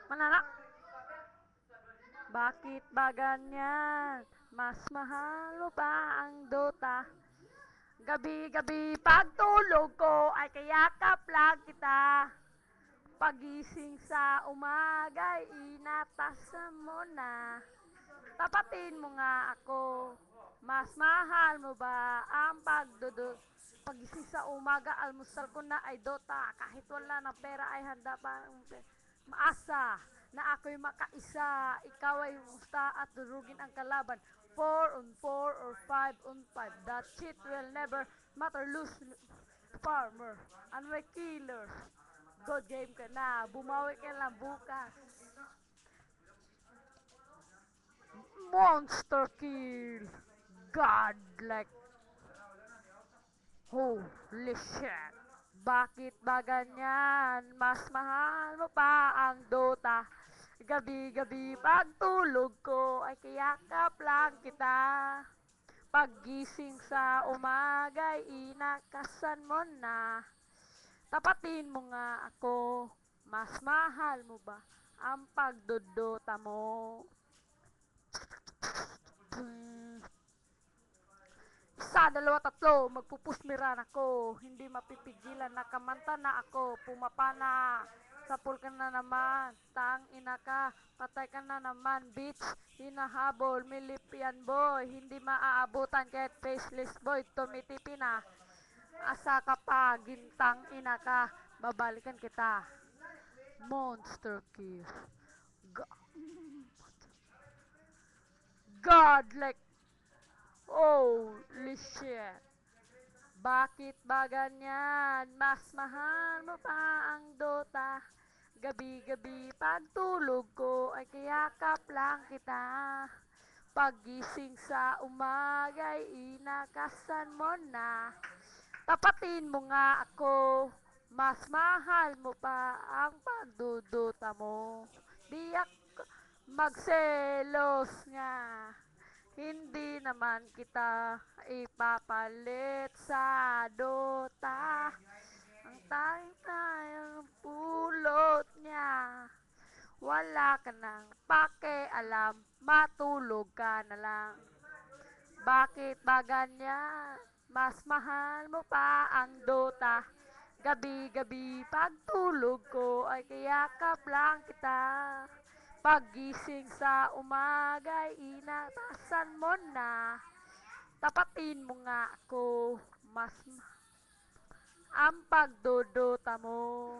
Manala, bakit ba ganyan? Mas mahal mo pa ang Dota. Gabi-gabi pagtulog ko ay kayakap lang kita. Pagising sa umaga ay inatasan mo na. Tapatin mo nga ako. Mas mahal mo ba ang pagising sa umaga, almusal ko na ay Dota. Kahit wala ng pera ay handa pa maasa na ako'y makaisa. Ikaw ay musta at durugin ang kalaban. 4 on 4 or 5 on 5. That shit will never matter. Lose farmer and my killer. Good game ka na. Bumawi ka lang bukas. Monster kill. Godlike. Holy shit. Bakit ba ganyan? Mas mahal mo pa ang Dota. Gabi-gabi pagtulog ko ay kayakap lang kita. Paggising sa umaga ay inakasan mo na. Tapatin mo nga ako. Mas mahal mo ba ang pagdodota mo? Isa, dalawa, tatlo, magpupusmiran ako. Hindi mapipigilan, nakamanta na ako. Pumapana, sapul ka na naman. Tang ina ka, patay ka na naman, bitch. Hinahabol, milipian boy. Hindi maaabutan kahit faceless boy. Tumitipi na. Asa ka pa, gintang ina ka. Babalikan kita. Monster kill. Godlike. Holy shit. Bakit ba ganyan? Mas mahal mo pa ang Dota. Gabi-gabi pagtulog ko ay kayakap lang kita. Pagising sa umaga ay inakasan mo na. Tapatin mo nga ako. Mas mahal mo pa ang pagdudota mo. Di ako magselos nga. Hindi naman kita ipapalit sa Dota. Ang tayong pulot niya. Wala ka nang pakialam, matulog ka na lang. Bakit ba ganyan? Mas mahal mo pa ang Dota. Gabi-gabi pagtulog ko ay kayakap lang kita. Pagising sa umaga ay inatasan mo na. Tapatin mo nga ako. Mas ang pagdodota mo.